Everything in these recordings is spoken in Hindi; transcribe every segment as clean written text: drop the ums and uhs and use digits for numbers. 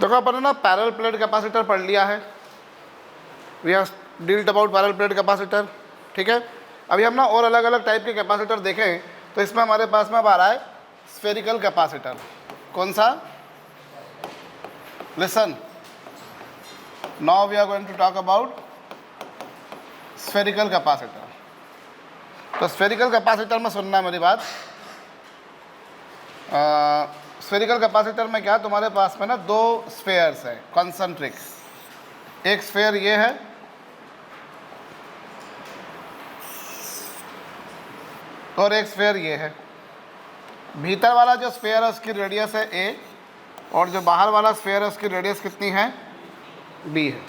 देखो अपन ने ना पैरेलल प्लेट कैपेसिटर पढ़ लिया है, we have dealt about parallel plate capacitor, ठीक है। अभी हम ना और अलग अलग टाइप के कैपेसिटर देखें, तो इसमें हमारे पास में अब आ रहा है स्फेरिकल कैपेसिटर। कौन सा? Listen, now we are going to talk about spherical capacitor. तो स्फेरिकल कैपेसिटर में सुनना मेरी बात, स्फेरिकल कैपेसिटर में क्या, तुम्हारे पास में ना दो स्फेयर्स हैं कॉन्सेंट्रिक। एक स्फेयर ये है और एक स्फेयर ये है। भीतर वाला जो स्फेयर है उसकी रेडियस है a, और जो बाहर वाला स्फेयर है उसकी रेडियस कितनी है? b है।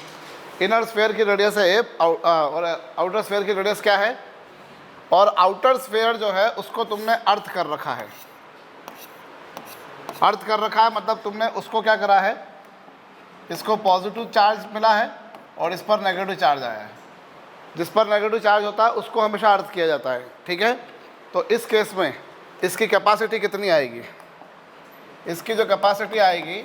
इनर स्फेयर की रेडियस है a और आउटर स्फेयर की रेडियस क्या है? और आउटर स्फेयर जो है उसको तुमने अर्थ कर रखा है। अर्थ कर रखा है मतलब तुमने उसको क्या करा है, इसको पॉजिटिव चार्ज मिला है और इस पर नेगेटिव चार्ज आया है। जिस पर नेगेटिव चार्ज होता है उसको हमेशा अर्थ किया जाता है, ठीक है। तो इस केस में इसकी कैपेसिटी कितनी आएगी? इसकी जो कैपेसिटी आएगी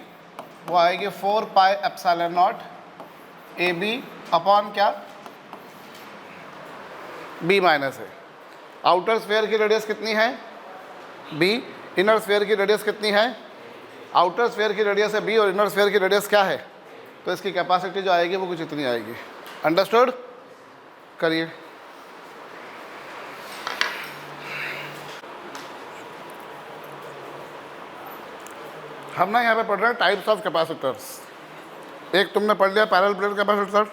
वो आएगी 4 pi epsilon not A B upon क्या? b माइनस है। आउटर स्फेयर की रेडियस कितनी है? b। इनर स्फेयर की रेडियस कितनी है? आउटर स्फेयर की रेडियस है b और इनर स्फेयर की रेडियस क्या है? तो इसकी कैपेसिटी जो आएगी वो कुछ इतनी आएगी। अंडरस्टूड? करिए। हम ना यहाँ पे पढ़ रहे हैं टाइप्स ऑफ कैपेसिटर्स। एक तुमने पढ़ लिया पैरेलल प्लेट कैपेसिटर।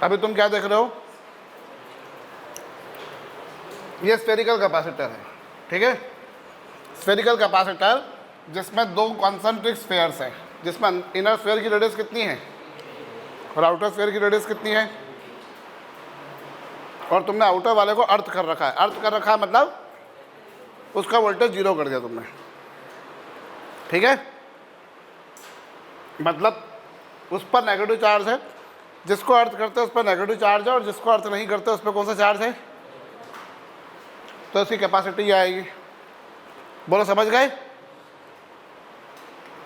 अभी तुम क्या देख रहे हो? ये स्फेरिकल कैपेसिटर है, ठीक है। स्फेरिकल कैपेसिटर जिसमें दो कॉन्सेंट्रिक स्फेयर्स हैं, जिसमें इनर स्फेयर की रेडियस कितनी है और आउटर स्फेयर की रेडियस कितनी है, और तुमने आउटर वाले को अर्थ कर रखा है। अर्थ कर रखा है मतलब उसका वोल्टेज 0 कर दिया तुमने, ठीक है। मतलब उस पर नेगेटिव चार्ज है, जिसको अर्थ करते हैं उस पर नेगेटिव चार्ज है, और जिसको अर्थ नहीं करते उस पर कौन सा चार्ज है? तो इसकी कैपेसिटी आएगी। बोलो समझ गए?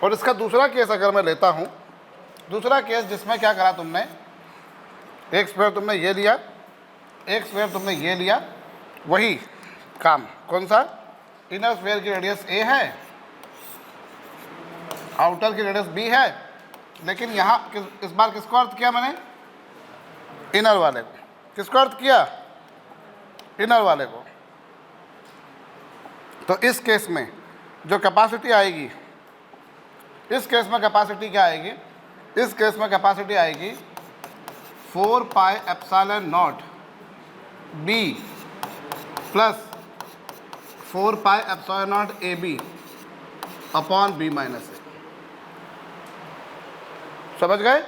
और इसका दूसरा केस अगर मैं लेता हूँ, दूसरा केस जिसमें क्या करा तुमने, एक स्फेयर तुमने ये लिया, एक स्फेयर तुमने ये लिया, वही काम। कौन सा? इनर स्फेयर की रेडियस a है, आउटर की रेडियस b है, लेकिन यहाँ इस बार किसको अर्थ किया मैंने? इनर वाले को। किसको अर्थ किया? इनर वाले को। तो इस केस में जो कैपेसिटी आएगी, इस केस में कैपेसिटी क्या आएगी? इस केस में कैपेसिटी आएगी 4 pi epsilon not b plus 4 pi epsilon not A B upon b minus A. समझ गए?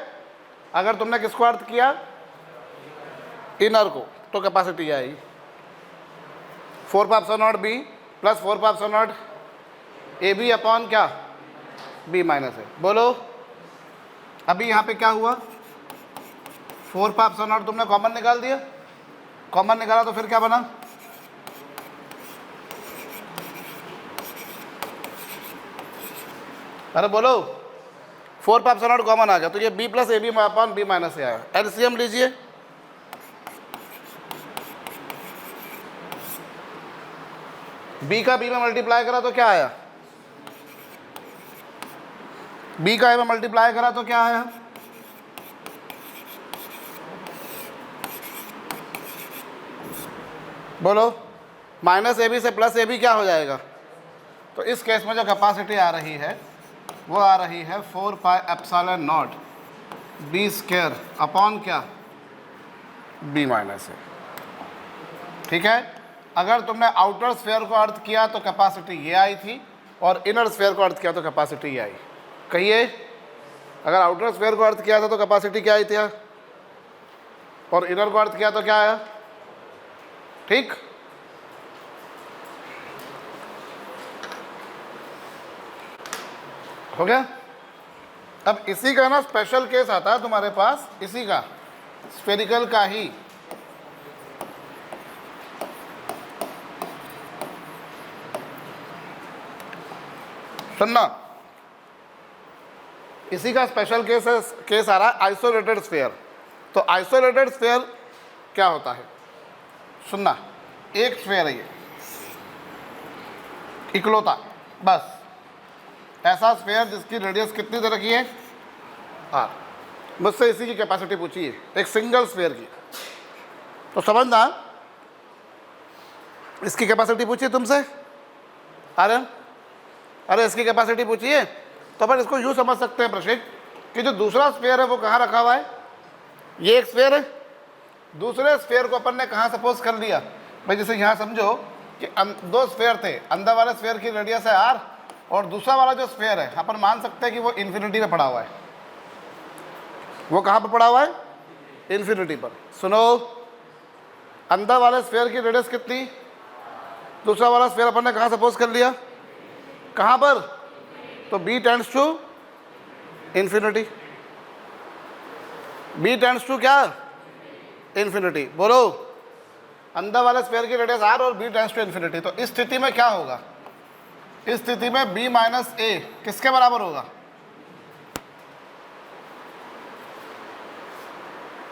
अगर तुमने किसको अर्थ किया? इनर को, तो कैपेसिटी आएगी 4 pi epsilon not b plus 4 pi epsilon not A B upon क्या? b माइनस है। बोलो अभी यहाँ पे क्या हुआ? 4 पाई एप्सिलॉन नॉट तुमने कॉमन निकाल दिया। कॉमन निकाला तो फिर क्या बना? अरे बोलो 4 पाई एप्सिलॉन नॉट कॉमन आ गया, तो ये b plus A B upon b minus A आया। एलसीएम लीजिए। b का b में मल्टीप्लाई करा तो क्या आया? b का a में मल्टीप्लाई करा तो क्या आया? बोलो माइनस ए बी से प्लस ए बी क्या हो जाएगा? तो इस केस में जो कैपेसिटी आ रही है वो आ रही है 4 pi epsilon not b square upon क्या? b माइनस ए, ठीक है। अगर तुमने आउटर स्फेयर को अर्थ किया तो कैपेसिटी ये आई थी, और इनर स्फेयर को अर्थ किया तो कैपेसिटी ये आई। कहिए, अगर आउटर स्फेयर को अर्थ किया था तो कैपेसिटी क्या आई थी, और इनर को अर्थ किया तो क्या आया? ठीक। हो गया? अब इसी का ना स्पेशल केस आता है तुम्हारे पास, इसी का स्फेरिकल का ही। सुनना, इसी का स्पेशल केस आ रहा है आइसोलेटेड स्फीयर। तो आइसोलेटेड स्फीयर क्या होता है, सुनना, एक स्फीयर है ये इकलौता, बस ऐसा स्फीयर जिसकी रेडियस कितनी दे रखी है r। मुझसे इसी की कैपेसिटी पूछी है, एक सिंगल स्फीयर की। तो समझना, इसकी कैपेसिटी पूछी तुमसे, अरे इसकी कैपेसिटी पूछी है, तो अपन इसको यूँ समझ सकते हैं प्रशिक कि जो दूसरा स्फीयर है वो कहाँ रखा हुआ है, ये एक स्फीयर है, दूसरे स्फीयर को अपन ने कहाँ सपोज कर लिया भाई। जैसे यहाँ समझो कि दो स्फीयर थे, अंदर वाले स्फीयर की रेडियस है r और दूसरा वाला जो स्फीयर है अपन मान सकते हैं कि वो इन्फिनिटी पे पड़ा हुआ है। वो कहाँ पर पड़ा हुआ है, इन्फिनिटी पर। सुनो, अंदर वाले स्फीयर की रेडियस कितनी, दूसरा वाला स्फीयर अपन ने कहाँ सपोज कर लिया, कहाँ पर, तो b tends to infinity, b tends to क्या, इन्फिनिटी। बोलो, अंदर वाले स्फीयर की रेडियस r और b टेंड्स टू इन्फिनिटी। तो इस स्थिति में क्या होगा, इस स्थिति में b माइनस a किसके बराबर होगा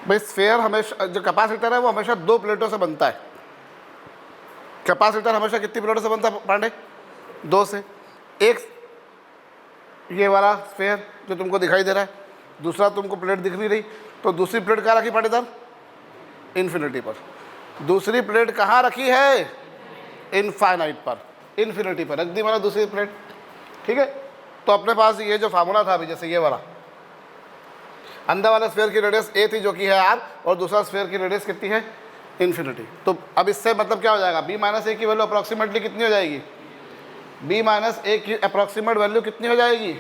भाई। स्फीयर हमेशा, जो कैपेसिटर है वो हमेशा दो प्लेटों से बनता है। कैपेसिटर हमेशा कितनी प्लेटों से बनता है पांडे, दो से। एक ये वाला स्फीयर जो तुमको दिखाई दे रहा है, दूसरा तुमको प्लेट दिख नहीं रही, तो दूसरी प्लेट कहाँ रखी पांडेदार, इन्फिनिटी पर। दूसरी प्लेट कहाँ रखी है, इनफाइनाइट पर, इन्फिनिटी पर रख दी मैंने दूसरी प्लेट, ठीक है। तो अपने पास ये जो फार्मूला था अभी, जैसे ये वाला, अंदर वाले स्फीयर की रेडियस a थी जो कि है r, और दूसरा स्फीयर की रेडियस कितनी है, इन्फिनिटी। तो अब इससे मतलब क्या हो जाएगा, b माइनस a की वैल्यू अप्रॉक्सीमेटली कितनी हो जाएगी, b माइनस a की अप्रॉक्सीमेट वैल्यू कितनी हो जाएगी,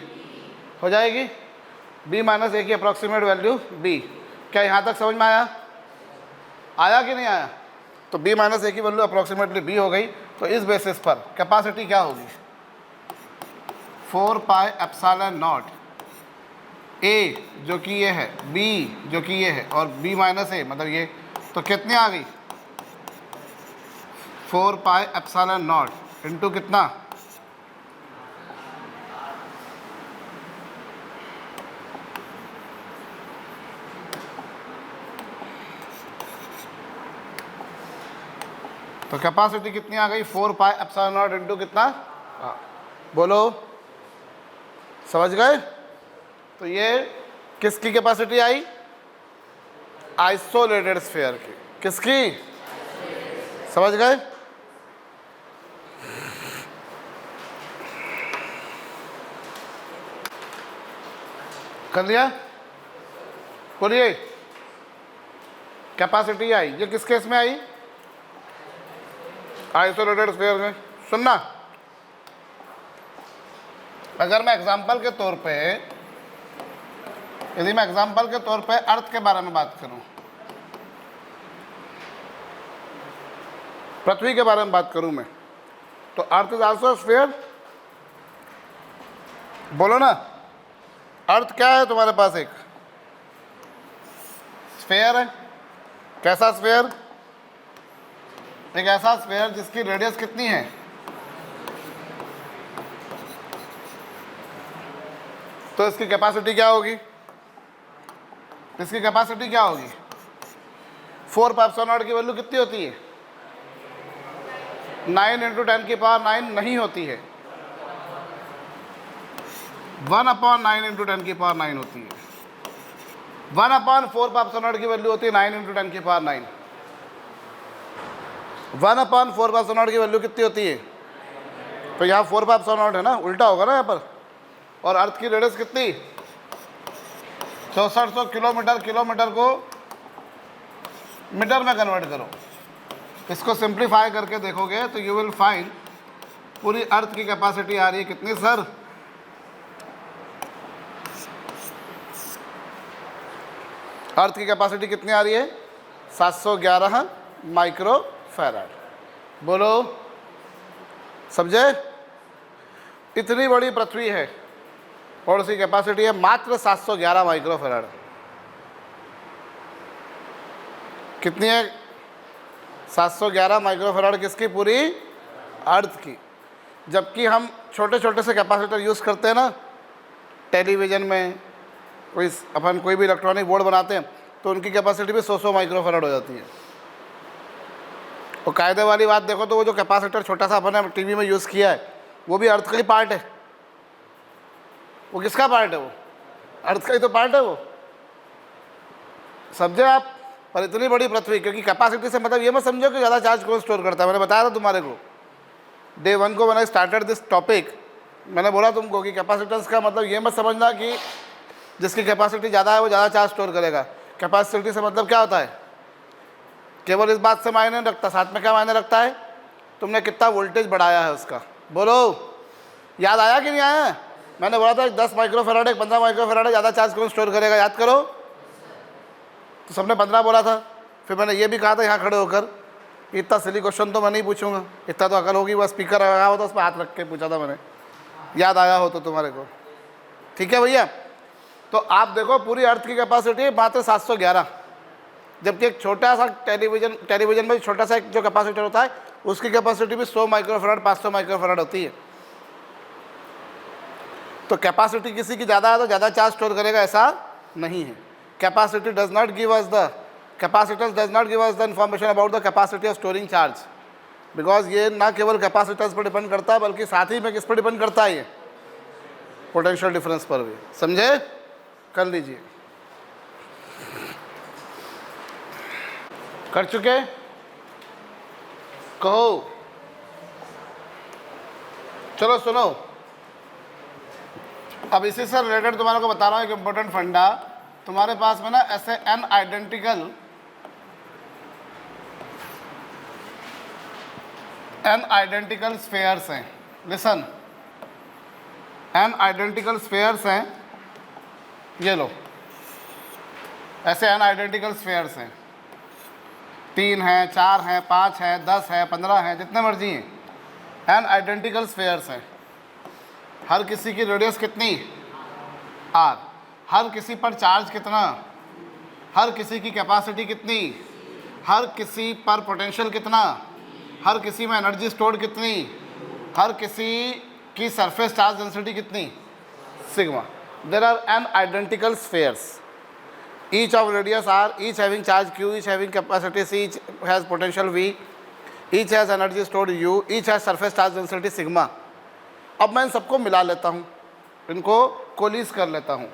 b माइनस a की अप्रॉक्सीमेट वैल्यू b। क्या यहाँ तक समझ में आया कि नहीं आया। तो b माइनस a की वैल्यू अप्रॉक्सीमेटली b हो गई। तो इस बेसिस पर कैपेसिटी क्या होगी, 4 पाई एप्सिलॉन नॉट a जो कि ये है, b जो कि ये है, और b माइनस a मतलब ये, तो कितनी आ गई, 4 पाई एप्सिलॉन नॉट इंटू कितना, तो कैपेसिटी कितनी आ गई, 4 पाई एप्सिलॉन नॉट इंटू कितना, बोलो, समझ गए। तो ये किसकी कैपेसिटी आई, आइसोलेटेड स्फीयर की, किसकी, समझ गए। कर लिया, बोलिए, कैपेसिटी आई, ये किस केस में आई, आइसोलेटेड स्फीयर में। सुनना, अगर मैं एग्जांपल के तौर पे, यदि मैं एग्जांपल के तौर पे अर्थ के बारे में बात करूं, पृथ्वी के बारे में बात करूं मैं, तो अर्थ इज आल्सो स्फीयर। बोलो ना, अर्थ क्या है तुम्हारे पास, एक स्फीयर है। कैसा स्फीयर, एक ऐसा स्फीयर जिसकी रेडियस कितनी है, तो इसकी कैपेसिटी क्या होगी, इसकी कैपेसिटी क्या होगी, 4 पाई एप्सिलॉन नॉट की वैल्यू कितनी होती है, 9 इंटू 10 की पावर 9 नहीं होती है, 1/9 इंटू 10 की पावर 9 होती है। 1/4 पाई एप्सिलॉन नॉट की वैल्यू होती है 9 इंटू 10 की पावर 9। 1/4 पाई एप्सिलॉन नॉट की वैल्यू कितनी होती है, तो यहाँ 4 पाई एप्सिलॉन नॉट है ना, उल्टा होगा ना यहाँ पर। और अर्थ की रेडियस कितनी, 6400 किलोमीटर, किलोमीटर को मीटर में कन्वर्ट करो, इसको सिंप्लीफाई करके देखोगे तो यू विल फाइंड पूरी अर्थ की कैपेसिटी आ रही है कितनी सर, अर्थ की कैपेसिटी कितनी आ रही है, 711 माइक्रो फैराड। बोलो, समझे। इतनी बड़ी पृथ्वी है और उसकी कैपेसिटी है मात्र 711 माइक्रो फैराड। कितनी है, 711 माइक्रो फैराड किसकी, पूरी अर्थ की। जबकि हम छोटे छोटे से कैपेसिटर यूज़ करते हैं ना, टेलीविज़न में, अपन कोई भी इलेक्ट्रॉनिक बोर्ड बनाते हैं तो उनकी कैपेसिटी भी 100 माइक्रोफैराड हो जाती है। और कायदे वाली बात देखो तो वो जो कैपेसिटर छोटा सा अपन ने टीवी में यूज़ किया है वो भी अर्थ का ही पार्ट है। वो किसका पार्ट है? वो अर्थ का ही तो पार्ट है वो, समझे आप। पर इतनी बड़ी पृथ्वी, क्योंकि कैपेसिटी से मतलब ये मत समझो कि ज़्यादा चार्ज कौन स्टोर करता है। मैंने बताया था तुम्हारे को डे 1 को, मैंने स्टार्टेड दिस टॉपिक, मैंने बोला तुमको कि कैपेसिटेंस का मतलब ये मत समझना कि जिसकी कैपेसिटी ज़्यादा है वो ज़्यादा चार्ज स्टोर करेगा। कैपेसिटी से मतलब क्या होता है? केवल इस बात से मायने नहीं रखता, साथ में क्या मायने रखता है? तुमने कितना वोल्टेज बढ़ाया है उसका। बोलो, याद आया कि नहीं आया? मैंने बोला था 10 माइक्रोफैराड 15 माइक्रोफैराड ज़्यादा चार्ज कौन स्टोर करेगा, याद करो। तो सबने 15 बोला था। फिर मैंने ये भी कहा था यहाँ खड़े होकर, इतना सिली क्वेश्चन तो मैं नहीं पूछूंगा, इतना तो अकल होगी, बस स्पीकर लगा हो तो उस पर हाथ रख के पूछा था मैंने, याद आया हो तो तुम्हारे को। ठीक है भैया, तो आप देखो पूरी अर्थ की कैपेसिटी मात्र 711, जबकि एक छोटा सा टेलीविज़न में छोटा सा एक जो कैपेसिटर होता है उसकी कैपेसिटी भी 100 माइक्रोफैराड 500 माइक्रोफैराड होती है। तो कैपेसिटी किसी की ज़्यादा है तो ज़्यादा चार्ज स्टोर करेगा, ऐसा नहीं है। Capacity does not give us the capacitance does not give us the information about the capacity of storing charge, because ये ना केवल कैपेसिटेंस पर डिपेंड करता है बल्कि साथ ही में किस पर डिपेंड करता है? ये पोटेंशियल डिफरेंस पर भी। समझे? कर लीजिए। कर चुके? कहो। चलो सुनो, अब इसी से रिलेटेड तुम्हारे को बता रहा हूँ एक इम्पोर्टेंट फंडा। तुम्हारे पास में ना ऐसे n आइडेंटिकल स्फेयर्स हैं। लिसन, n आइडेंटिकल स्फेयर्स हैं, ये लो, ऐसे n आइडेंटिकल स्फेयर्स हैं। 3 हैं, 4 हैं, 5 हैं, 10 हैं, 15 हैं, जितने मर्जी हैं। n आइडेंटिकल स्फेयर्स हैं। हर किसी की रेडियस कितनी? r। हर किसी पर चार्ज कितना? हर किसी की कैपेसिटी कितनी? हर किसी पर पोटेंशियल कितना? हर किसी में एनर्जी स्टोर्ड कितनी? हर किसी की सरफेस चार्ज डेंसिटी कितनी? Sigma. There are n identical spheres, each of radius r, each having charge q, each having capacity c, each has potential v, each has energy stored u, each has surface charge density sigma। अब मैं इन सबको मिला लेता हूँ, इनको कोलिस कर लेता हूँ,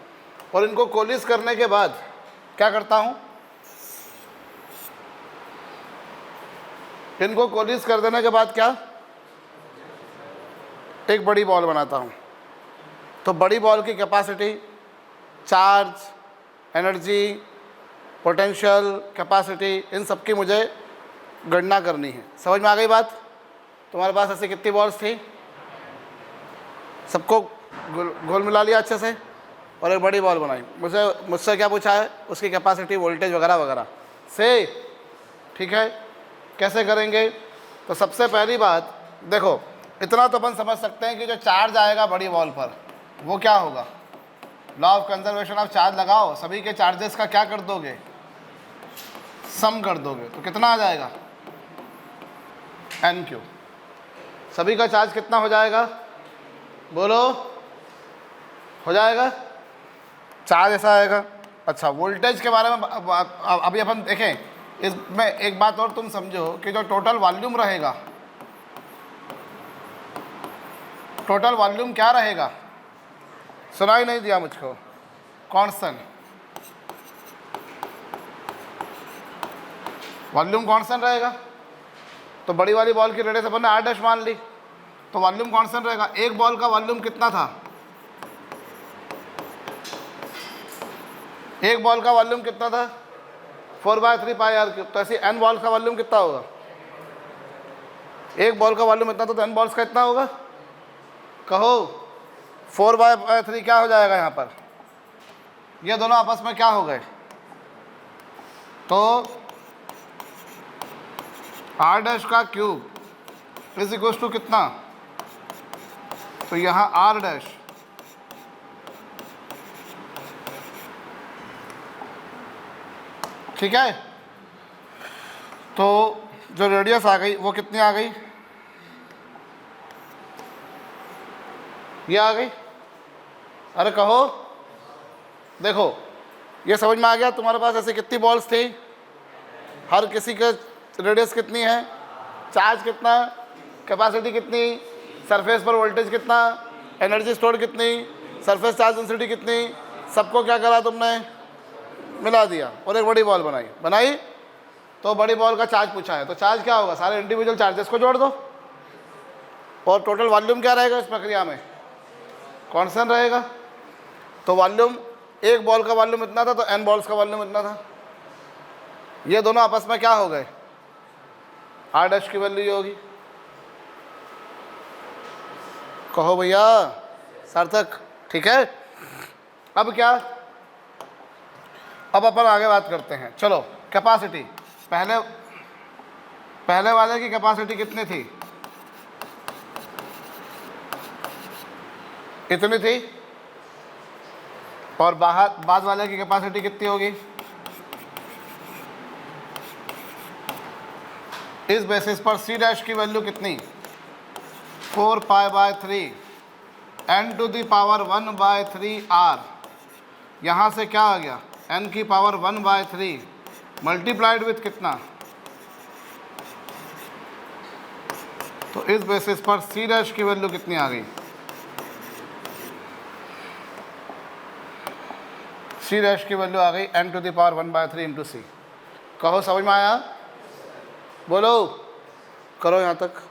और इनको कोलिस करने के बाद क्या करता हूँ? इनको कोलिस कर देने के बाद क्या? एक बड़ी बॉल बनाता हूँ। तो बड़ी बॉल की capacity, charge, energy, potential, capacity, इन सब की मुझे गणना करनी है। समझ में आ गई बात? तुम्हारे पास ऐसी कितनी बॉल्स थी? सबको गोल मिला लिया अच्छे से और एक बड़ी बॉल बनाई। मुझसे क्या पूछा है? उसकी कैपेसिटी, वोल्टेज वगैरह वगैरह से। ठीक है, कैसे करेंगे? तो सबसे पहली बात देखो, इतना तो अपन समझ सकते हैं कि जो चार्ज आएगा बड़ी बॉल पर वो क्या होगा? Law of conservation of charge लगाओ, सभी के चार्जेस का क्या कर दोगे? सम कर दोगे। तो कितना आ जाएगा? n3। सभी का चार्ज कितना हो जाएगा? बोलो, हो जाएगा? चार्ज ऐसा आएगा। अच्छा, वोल्टेज के बारे में अभी अपन देखें। इसमें एक बात और तुम समझो कि जो टोटल वॉल्यूम रहेगा, टोटल वॉल्यूम क्या रहेगा? सुनाई नहीं दिया मुझको। कांस्टेंट, वॉल्यूम कांस्टेंट रहेगा। तो बड़ी वाली बॉल की रेडियस अपन ने r' मान ली, तो वॉल्यूम कांस्टेंट रहेगा। एक बॉल का वॉल्यूम कितना था? एक बॉल का वॉल्यूम कितना था? 4/3πr3। तो ऐसे n बॉल्स का वॉल्यूम कितना होगा? एक बॉल का वॉल्यूम इतना, तो n बॉल्स का इतना होगा। कहो, 4/3 क्या हो जाएगा यहाँ पर? ये दोनों आपस में क्या हो गए? तो r' का क्यूब इज इक्वल टू कितना? तो यहाँ r', ठीक है। तो जो रेडियस आ गई वो कितनी आ गई? ये आ गई। अरे कहो, देखो ये समझ में आ गया। तुम्हारे पास ऐसे कितनी बॉल्स थी, हर किसी का रेडियस कितनी है, चार्ज कितना, कैपेसिटी कितनी, सरफेस पर वोल्टेज कितना, एनर्जी स्टोर कितनी, सरफेस चार्ज डेंसिटी कितनी, सबको क्या करा तुमने, मिला दिया और एक बड़ी बॉल बनाई। तो बड़ी बॉल का चार्ज पूछा है, तो चार्ज क्या होगा, सारे इंडिविजुअल चार्जेस को जोड़ दो और टोटल वॉल्यूम क्या रहेगा इस प्रक्रिया में, कांस्टेंट रहेगा। तो वॉल्यूम, एक बॉल का वॉल्यूम इतना था तो n बॉल्स का वॉल्यूम इतना था। ये दोनों आपस में क्या हो गए, r डैश की वैल्यू होगी। कहो भैया सार्थक, ठीक है। अब क्या, अब अपन आगे बात करते हैं। चलो कैपेसिटी, पहले वाले की कैपेसिटी कितनी थी, इतनी थी, और बाद वाले की कैपेसिटी कितनी होगी। इस बेसिस पर सी डैश की वैल्यू कितनी, 4π/3 n⁻⁴ r। यहाँ से क्या आ गया, n⁻⁴ मल्टीप्लाइड विथ कितना, तो इस बेसिस पर सी डैश की वैल्यू कितनी आ गई, सी डैश की वैल्यू आ गई n⁻⁴ इंटू सी। कहो समझ में आया, बोलो, करो यहाँ तक,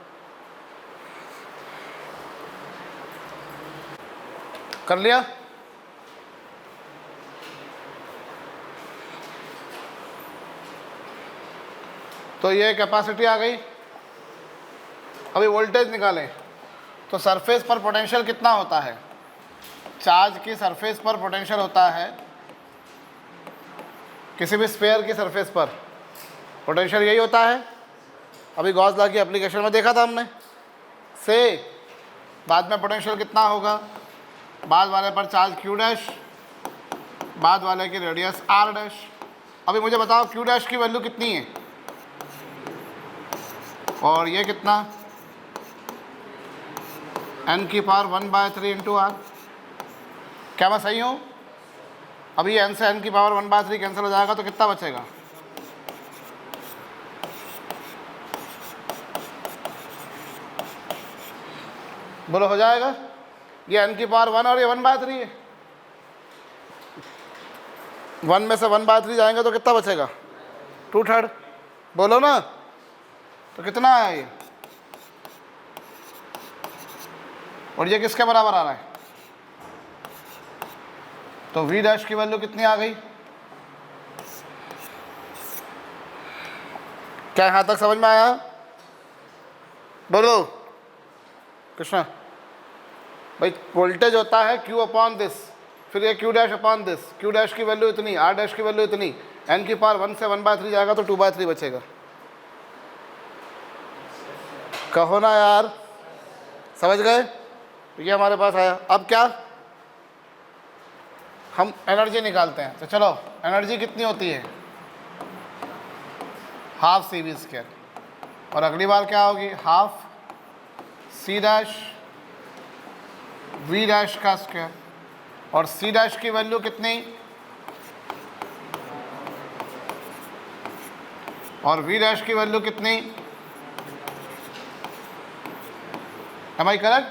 कर लिया। तो ये कैपेसिटी आ गई। अभी वोल्टेज निकालें, तो सरफेस पर पोटेंशियल कितना होता है, चार्ज की सरफेस पर पोटेंशियल होता है, किसी भी स्फीयर की सरफेस पर पोटेंशियल यही होता है। अभी गॉस लॉ की एप्लीकेशन में देखा था हमने। से बाद में पोटेंशियल कितना होगा, बाद वाले पर चार्ज q डैश, बाद वाले की रेडियस r डैश। अभी मुझे बताओ q डैश की वैल्यू कितनी है, और ये कितना, n⁻⁴ इंटू r। क्या मैं सही हूँ, अभी n से n⁻⁴ कैंसिल हो जाएगा तो कितना बचेगा, बोलो हो जाएगा। ये n⁻⁴ और ये 1/3 है, 1 में से 1/3 जाएंगे तो कितना बचेगा, 2/3। बोलो ना, तो कितना आया ये, और ये किसके बराबर आ रहा है, तो v डैश की वैल्यू कितनी आ गई। क्या यहाँ तक समझ में आया, बोलो कृष्णा भाई। वोल्टेज होता है q/this, फिर ये q dash upon this, q dash की वैल्यू इतनी, r डैश की वैल्यू इतनी, n⁻1 से 1/3 जाएगा तो 2/3 बचेगा। कहो ना यार, समझ गए, ये हमारे पास आया। अब क्या, हम एनर्जी निकालते हैं। तो चलो एनर्जी कितनी होती है, हाफ CV², और अगली बार क्या होगी, half C dash V dash का स्क्वायर, और C डैश की वैल्यू कितनी, और V डैश की वैल्यू कितनी, एम आई करेक्ट।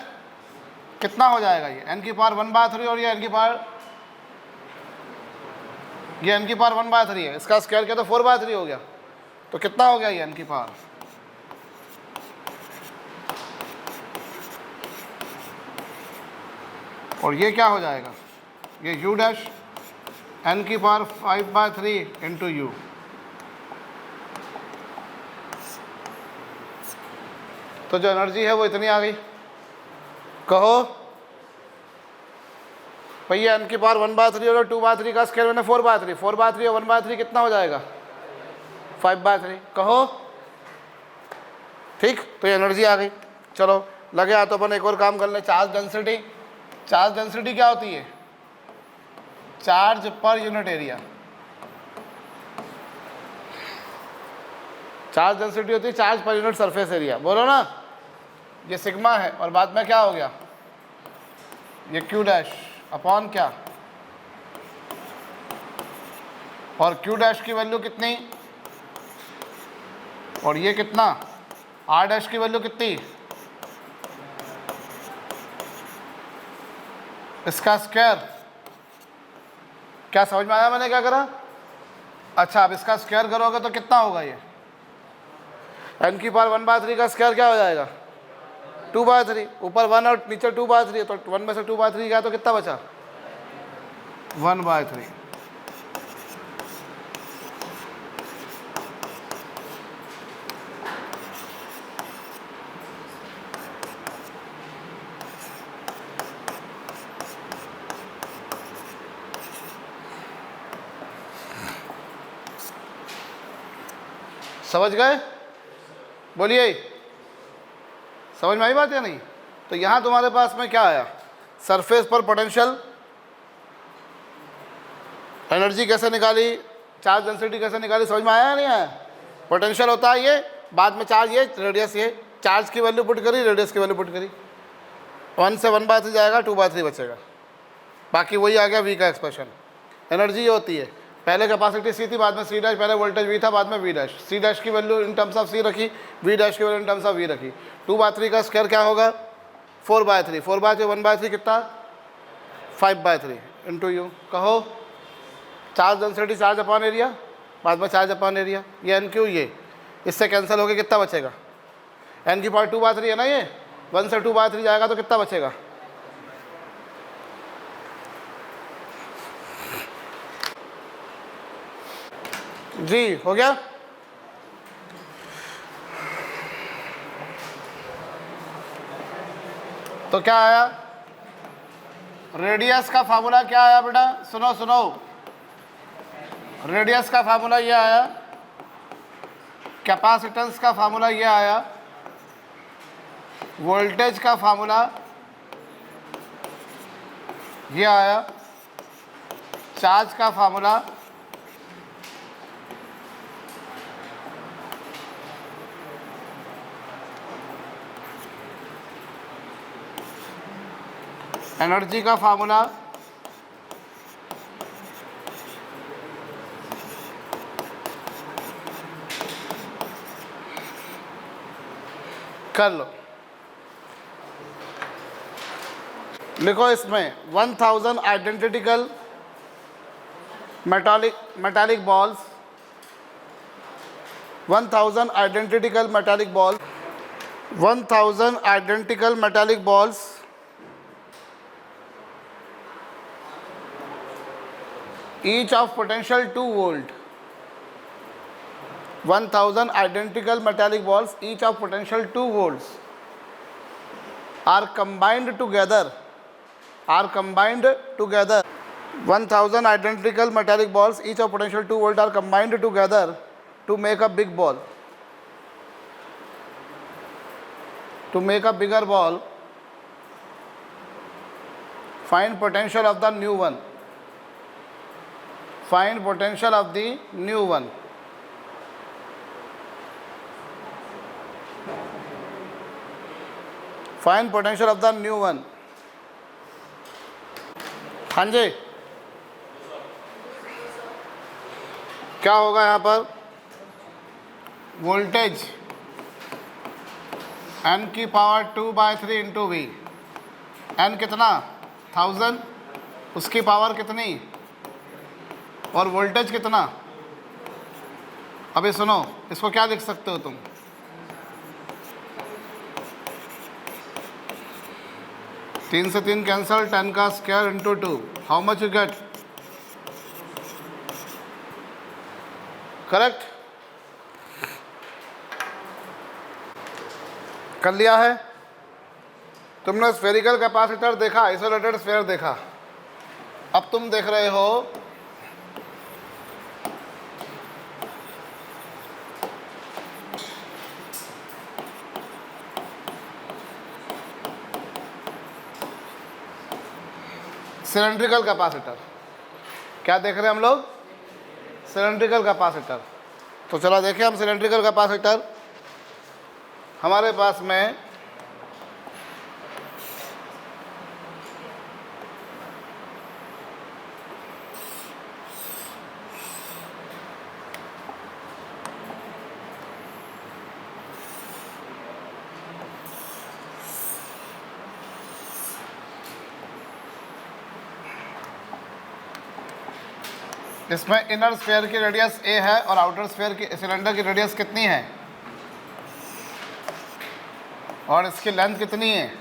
कितना हो जाएगा ये, n⁻⁴ और ये n⁻⁴ है, इसका स्क्वायर किया तो 4/3 हो गया। तो कितना हो गया ये n⁻⁴, और ये क्या हो जाएगा, ये u dash n⁻⁵ into u। तो जो एनर्जी है वो इतनी आ गई। कहो भैया n⁻⁴ और 2/3 का स्क्वायर मैंने 4/3, 4/3 और 1/3 कितना हो जाएगा, 5/3। कहो ठीक, तो ये एनर्जी आ गई। चलो लगे हाथ, तो अपन एक और काम कर ले, चार्ज डेंसिटी। चार्ज डेंसिटी क्या होती है, charge per unit area. Charge density होती है charge per unit surface area. बोलो ना, ये सिग्मा है, और बाद में क्या हो गया, ये q डैश अपॉन क्या, और क्यू डैश की वैल्यू कितनी, और ये कितना, आर डैश की वैल्यू कितनी, इसका स्क्वायर। क्या समझ में आया मैंने क्या करा? अच्छा, अब इसका स्क्वायर करोगे तो कितना होगा ये, n की पावर 1/3 का स्क्वायर क्या हो जाएगा, 2/3। ऊपर 1 और नीचे 2/3 है, तो 1 में से 2/3 गया तो कितना बचा, 1/3। समझ गए? बोलिए, समझ में आई बात या नहीं? तो यहाँ तुम्हारे पास में क्या आया, सरफेस पर पोटेंशियल, एनर्जी कैसे निकाली, चार्ज डेंसिटी कैसे निकाली, समझ में आया या नहीं आया? पोटेंशियल होता है ये, बाद में चार्ज ये, रेडियस ये, चार्ज की वैल्यू पुट करी, रेडियस की वैल्यू पुट करी, 1 से 1/3 जाएगा, 2/3 बचेगा, बाकी वही आ गया वी का एक्सप्रेशन। एनर्जी ये होती है, पहले कैपेसिटी सी थी, बाद में सी डैश, पहले वोल्टेज वी था, बाद में वी डैश, सी डैश की value in terms of C रखी, वी डैश की value in terms of V रखी। 2/3 का स्क्वायर क्या होगा, 4/3, 4/3 1/3 कितना, 5/3 इंटू यू। कहो charge density, charge upon area, बाद में चार्ज अपॉन एरिया, ये एन क्यू, ये इससे कैंसिल होकर कितना बचेगा, एन की पावर 2/3 है ना, ये 1 से 2/3 जाएगा तो कितना बचेगा, जी हो गया। तो क्या आया, रेडियस का फार्मूला क्या आया बेटा, सुनो सुनो, रेडियस का फार्मूला ये आया, कैपेसिटेंस का फार्मूला ये आया, वोल्टेज का फार्मूला ये आया, चार्ज का फार्मूला, एनर्जी का फार्मूला, कर लो, लिखो इसमें 1000 identical metallic balls, 1000 identical metallic balls, 1000 identical metallic balls each of potential 2 volt, 1000 identical metallic balls each of potential 2 volts are combined together, 1000 identical metallic balls each of potential 2 volt are combined together to make a big ball, to make a bigger ball. Find potential of the new one, find potential of the new one. Find potential of the new one. हाँ जी, क्या होगा यहाँ पर, वोल्टेज n की पावर 2/3 इंटू वी, n कितना 1000, उसकी पावर कितनी, और वोल्टेज कितना। अभी सुनो, इसको क्या लिख सकते हो तुम, तीन से तीन कैंसल, 10 का square into 2, how much you get, correct कर लिया है। तुमने स्फेरिकल कैपेसिटर देखा, आइसोलेटेड स्फीयर देखा, अब तुम देख रहे हो सिलेंड्रिकल कैपेसिटर। क्या देख रहे हैं हम लोग, सिलेंड्रिकल कैपेसिटर। तो चलो देखें हम सिलेंड्रिकल कैपेसिटर। हमारे पास में इसमें इनर स्फीयर की रेडियस a है और आउटर स्फीयर की सिलेंडर की रेडियस कितनी है और इसकी लेंथ कितनी है?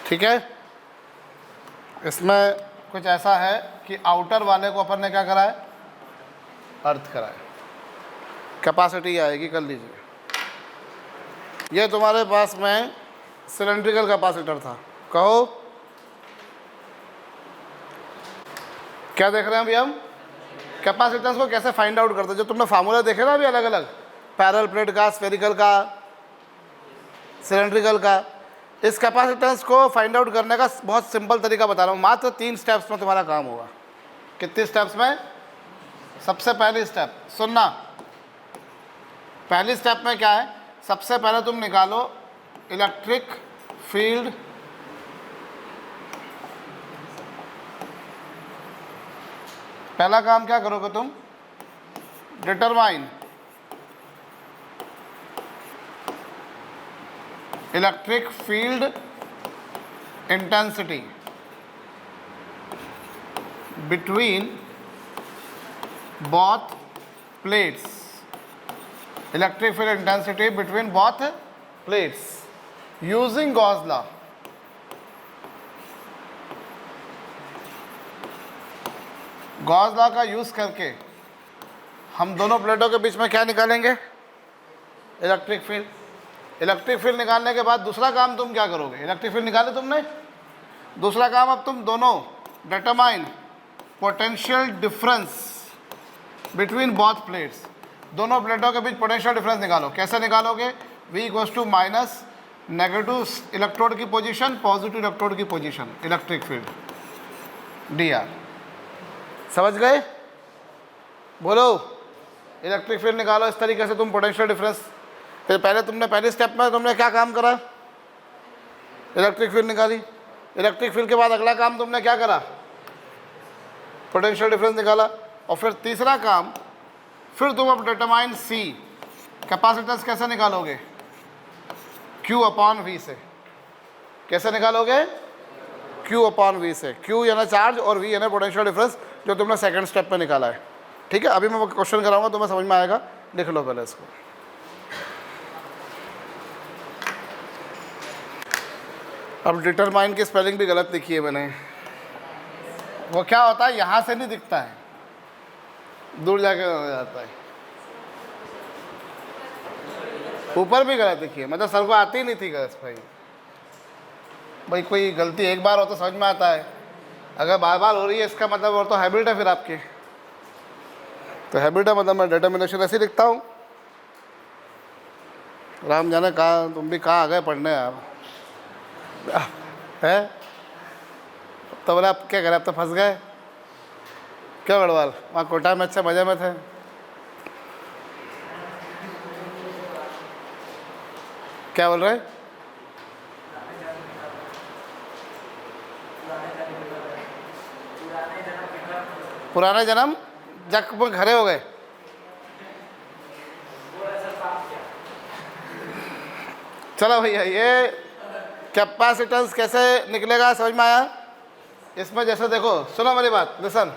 ठीक है, इसमें कुछ ऐसा है कि आउटर वाले को अपन ने क्या करा है, अर्थ करा है, कैपेसिटी आएगी, कर लीजिए। ये तुम्हारे पास में सिलेंड्रिकल कैपेसिटर था, कहो क्या देख रहे हैं अभी हम? कैपेसिटेंस को कैसे फाइंड आउट करते हैं, जो तुमने फार्मूला देखे ना अभी अलग अलग, पैरेलल प्लेट का, स्फेरिकल का, सिलेंड्रिकल का, इस कैपेसिटेंस को फाइंड आउट करने का बहुत सिंपल तरीका बता रहा हूँ। मात्र 3 स्टेप्स में तुम्हारा काम होगा। कितने स्टेप्स में? सबसे पहली स्टेप सुनना, पहली स्टेप में क्या है, सबसे पहले तुम निकालो इलेक्ट्रिक फील्ड पहला काम क्या करोगे तुम, determine electric field intensity between both plates, electric field intensity between both plates using Gauss law. Gauss law का यूज़ करके हम दोनों प्लेटों के बीच में क्या निकालेंगे, इलेक्ट्रिक फील्ड। इलेक्ट्रिक फील्ड निकालने के बाद दूसरा काम तुम क्या करोगे, इलेक्ट्रिक फील्ड निकाले तुमने, दूसरा काम अब तुम दोनों determine potential difference between both plates, दोनों प्लेटों के बीच पोटेंशियल डिफरेंस निकालो। कैसे निकालोगे, V equals to minus negative electrode की पोजीशन, पॉजिटिव इलेक्ट्रोड की पोजीशन, इलेक्ट्रिक फील्ड dr। समझ गए? बोलो, इलेक्ट्रिक फील्ड निकालो इस तरीके से तुम पोटेंशियल डिफरेंस। फिर पहले तुमने पहले स्टेप में तुमने क्या काम करा, इलेक्ट्रिक फील्ड निकाली। इलेक्ट्रिक फील्ड के बाद अगला काम तुमने क्या करा, पोटेंशियल डिफरेंस निकाला। और फिर तीसरा काम, फिर तुम अब डिटरमाइन C, कैपेसिटेंस कैसे निकालोगे, Q अपॉन V से। कैसे निकालोगे, Q अपॉन V से। Q यानी चार्ज और V यानी पोटेंशियल डिफरेंस, जो तुमने सेकंड स्टेप पे निकाला है। ठीक है, अभी मैं क्वेश्चन कराऊंगा, तुम्हें समझ में आएगा, लिख लो पहले इसको। अब डिटरमाइन की स्पेलिंग भी गलत लिखी है मैंने, वो क्या होता है, यहाँ से नहीं दिखता है, दूर जाके हो जाता है, ऊपर भी गलत लिखी है, मतलब सर को आती ही नहीं थी गलत भाई कोई गलती एक बार हो तो समझ में आता है, अगर बार बार हो रही है इसका मतलब और तो हैबिट है फिर आपके, तो हैबिट है मतलब मैं डिटर्मिनेशन ऐसे लिखता हूँ। राम जाने कहाँ तुम भी कहाँ आ गए पढ़ने आप है, तो बोले आप क्या करें, आप तो फंस गए, क्या गढ़वाल, वहाँ कोटा में अच्छे मज़े में थे। क्या बोल रहे, पुराने जन्म जक में घरे हो गए। चलो भैया, ये कैपेसिटेंस कैसे निकलेगा समझ में आया? इसमें जैसे देखो, सुनो मेरी बात, listen,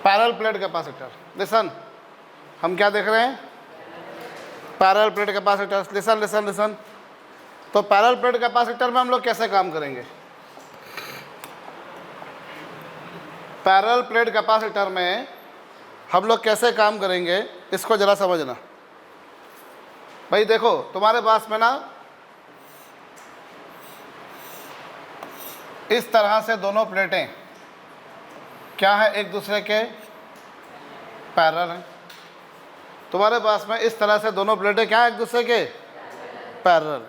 parallel plate capacitor. Listen, हम क्या देख रहे हैं, parallel plate capacitor. Listen listen listen, तो पैरेलल प्लेट कैपेसिटर में हम लोग कैसे काम करेंगे, पैरेलल प्लेट कैपेसिटर में हम लोग कैसे काम करेंगे, इसको ज़रा समझना भाई। देखो तुम्हारे पास में ना इस तरह से दोनों प्लेटें क्या है, एक दूसरे के पैरेलल हैं। तुम्हारे पास में इस तरह से दोनों प्लेटें क्या है, एक दूसरे के पैरेलल।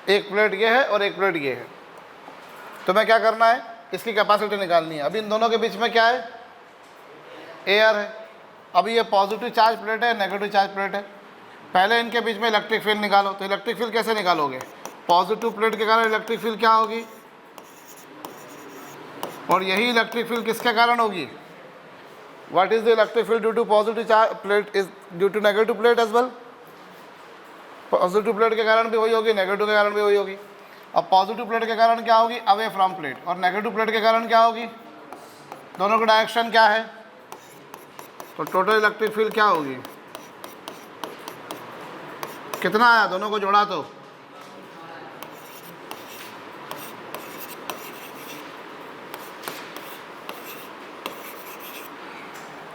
एक प्लेट ये है और एक प्लेट ये है। तुम्हें क्या करना है, इसकी कैपेसिटी निकालनी है। अभी इन दोनों के बीच में क्या है, एयर है। अभी ये पॉजिटिव चार्ज प्लेट है, नेगेटिव चार्ज प्लेट है। पहले इनके बीच में इलेक्ट्रिक फील्ड निकालो। तो इलेक्ट्रिक फील्ड कैसे निकालोगे? पॉजिटिव प्लेट के कारण इलेक्ट्रिक फील्ड क्या होगी, और यही इलेक्ट्रिक फील्ड किसके कारण होगी? What is the electric field due to positive charge plate is due to negative plate as well. Positive plate के कारण भी वही होगी, नेगेटिव के कारण भी वही होगी। अब पॉजिटिव प्लेट के कारण क्या होगी? Away from plate. और नेगेटिव प्लेट के कारण क्या होगी? दोनों का डायरेक्शन क्या है? तो टोटल इलेक्ट्रिक फील्ड क्या होगी? कितना आया दोनों को जोड़ा तो?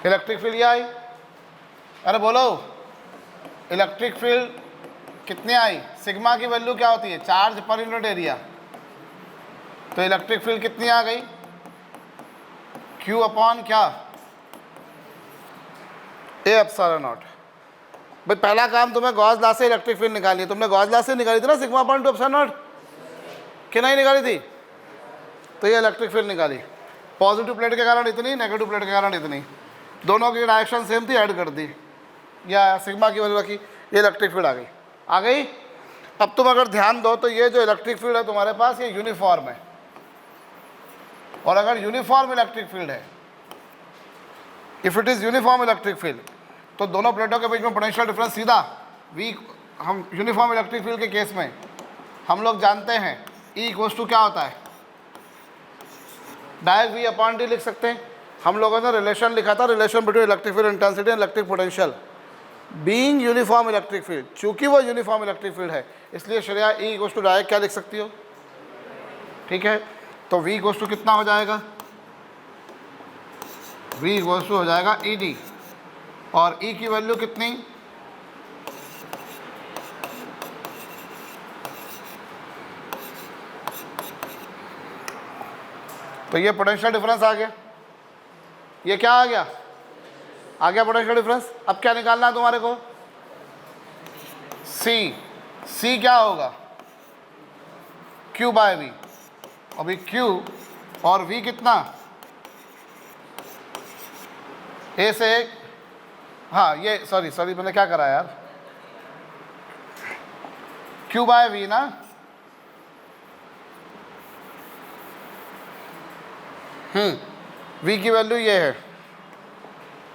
इलेक्ट्रिक फील्ड ये आई। अरे बोलो, इलेक्ट्रिक फील्ड कितनी आई? सिग्मा की वैल्यू क्या होती है? Charge per unit area. तो इलेक्ट्रिक फील्ड कितनी आ गई? Q अपॉन क्या? A epsilon not. भाई पहला काम तुम्हें गॉस लॉ से इलेक्ट्रिक फील्ड निकालनी है। तुमने गॉस लॉ से निकाली थी ना, सिग्मा अपॉन 2 एप्सिलॉन नॉट, कि नहीं निकाली थी? तो ये इलेक्ट्रिक फील्ड निकाली। पॉजिटिव प्लेट के कारण इतनी, नेगेटिव प्लेट के कारण इतनी, दोनों की डायरेक्शन सेम थी, ऐड कर दी, या सिग्मा की वैल्यू रखी, ये इलेक्ट्रिक फील्ड आ गई। आ गई। अब तुम अगर ध्यान दो तो ये जो इलेक्ट्रिक फील्ड है तुम्हारे पास, ये यूनिफॉर्म है। और अगर यूनिफॉर्म इलेक्ट्रिक फील्ड है, if it is uniform electric field, तो दोनों प्लेटों के बीच में पोटेंशियल डिफरेंस सीधा वी, हम यूनिफॉर्म इलेक्ट्रिक फील्ड के केस में हम लोग जानते हैं E इक्वल्स टू क्या होता है? डायरेक्ट V अपॉन डी लिख सकते हैं। हम लोगों ने रिलेशन लिखा था, relation between electric field intensity and electric potential being uniform electric field. चूंकि वो यूनिफॉर्म इलेक्ट्रिक फील्ड है, इसलिए Shreya E equals to direct क्या लिख सकती हो? ठीक है, तो V इक्वल्स टू कितना हो जाएगा? V इक्वल्स टू हो जाएगा ED, और E की वैल्यू कितनी? तो ये पोटेंशियल डिफरेंस आ गया। ये क्या आ गया? आ गया पोटेंशियल डिफरेंस। अब क्या निकालना है तुम्हारे को? C क्या होगा? Q by V। अभी Q और V कितना? A से एक, हाँ ये सॉरी मैंने क्या करा यार, Q बाय V ना। V की वैल्यू ये है,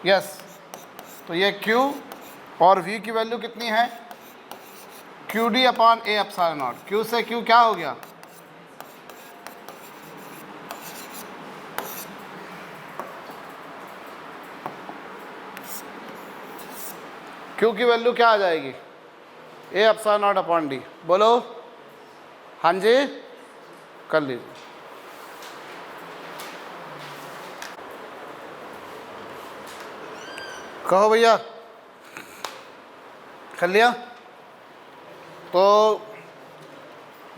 यस। तो ये Q और V की वैल्यू कितनी है? QD upon A epsilon not. Q से Q क्या हो गया? Q की वैल्यू क्या आ जाएगी? A epsilon not upon D। बोलो, हाँ जी कर लीजिए। कहो भैया, कर लिया? तो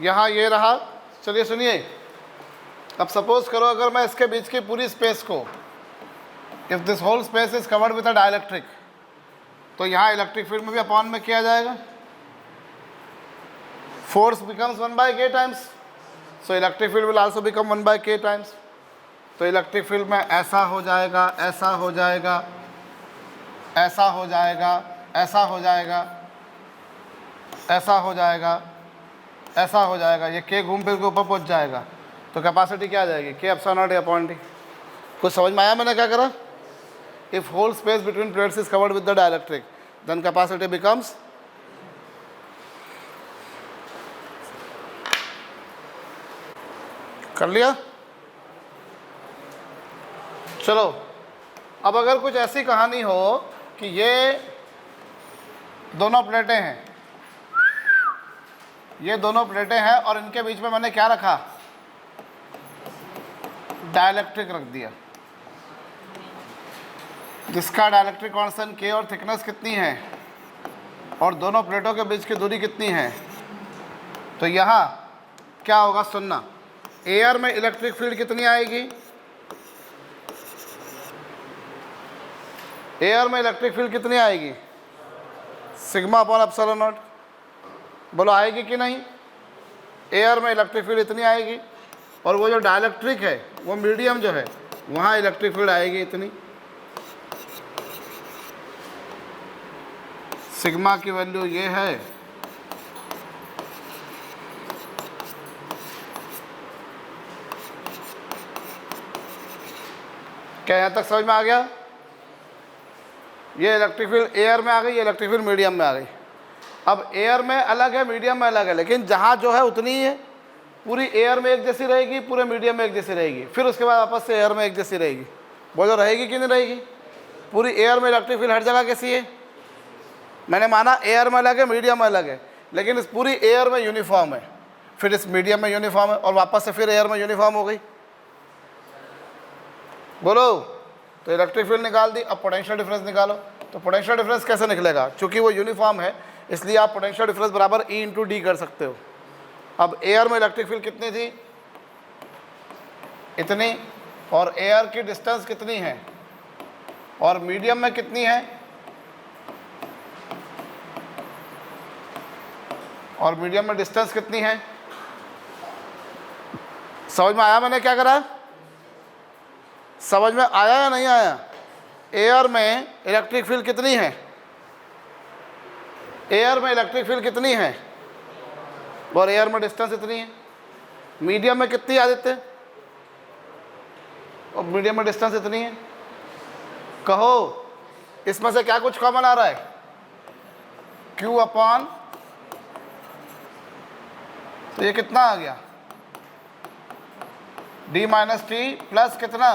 यहाँ ये रहा। चलिए सुनिए, अब सपोज करो अगर मैं इसके बीच की पूरी स्पेस को, if this whole space is covered with a dielectric, तो यहाँ इलेक्ट्रिक फील्ड में भी अपॉन में किया जाएगा। Force becomes 1/k times, so electric field will also become 1/k times. तो इलेक्ट्रिक फील्ड में ऐसा हो जाएगा, ऐसा हो जाएगा, ऐसा हो जाएगा, ऐसा हो जाएगा, ऐसा हो जाएगा, ऐसा हो जाएगा। ये K घूम फिर के ऊपर पहुंच जाएगा। तो कैपेसिटी क्या आ जाएगी? K epsilon naught A upon D। कुछ समझ में आया मैंने क्या करा? If whole space between plates is covered with the dielectric, then capacity becomes, कर लिया? चलो, अब अगर कुछ ऐसी कहानी हो कि ये दोनों प्लेटें हैं, ये दोनों प्लेटें हैं और इनके बीच में मैंने क्या रखा? डाइलेक्ट्रिक रख दिया, जिसका डाइलेक्ट्रिक कांस्टेंट K और थिकनेस कितनी है, और दोनों प्लेटों के बीच की दूरी कितनी है। तो यहाँ क्या होगा सुनना, एयर में इलेक्ट्रिक फील्ड कितनी आएगी? एयर में इलेक्ट्रिक फील्ड कितनी आएगी? Sigma upon epsilon not. बोलो आएगी कि नहीं? एयर में इलेक्ट्रिक फील्ड इतनी आएगी, और वो जो डाइलेक्ट्रिक है, वो मीडियम जो है, वहाँ इलेक्ट्रिक फील्ड आएगी इतनी। सिग्मा की वैल्यू ये है, क्या यहाँ तक समझ में आ गया? ये इलेक्ट्रिक फील्ड एयर में आ गई, ये इलेक्ट्रिक फील्ड मीडियम में आ गई। अब एयर में अलग है, मीडियम में अलग है, लेकिन जहाँ जो है उतनी ही है। पूरी एयर में एक जैसी रहेगी, पूरे मीडियम में एक जैसी रहेगी, फिर उसके बाद वापस से एयर में एक जैसी रहेगी। बोलो रहेगी कि नहीं रहेगी? पूरी एयर में इलेक्ट्रिक फील्ड हर जगह कैसी है? मैंने माना एयर में अलग है, मीडियम में अलग है, लेकिन इस पूरी एयर में यूनिफॉर्म है, फिर इस मीडियम में यूनिफॉर्म है, और वापस से फिर एयर में यूनिफॉर्म हो गई। बोलो, तो इलेक्ट्रिक फील्ड निकाल दी। अब पोटेंशियल डिफरेंस निकालो। तो पोटेंशियल डिफरेंस कैसे निकलेगा? चूंकि वो यूनिफॉर्म है, इसलिए आप पोटेंशियल डिफरेंस बराबर E इंटू डी कर सकते हो। अब एयर में इलेक्ट्रिक फील्ड कितनी थी? इतनी, और एयर की डिस्टेंस कितनी है, और मीडियम में कितनी है, और मीडियम में डिस्टेंस कितनी है? समझ में आया मैंने क्या करा? समझ में आया या नहीं आया? एयर में इलेक्ट्रिक फील्ड कितनी है? एयर में इलेक्ट्रिक फील्ड कितनी है, और एयर में डिस्टेंस इतनी है। मीडियम में कितनी आदित्य? और मीडियम में डिस्टेंस इतनी है। कहो, इसमें से क्या कुछ कॉमन आ रहा है? Q अपॉन, तो ये कितना आ गया? D माइनस टी प्लस कितना?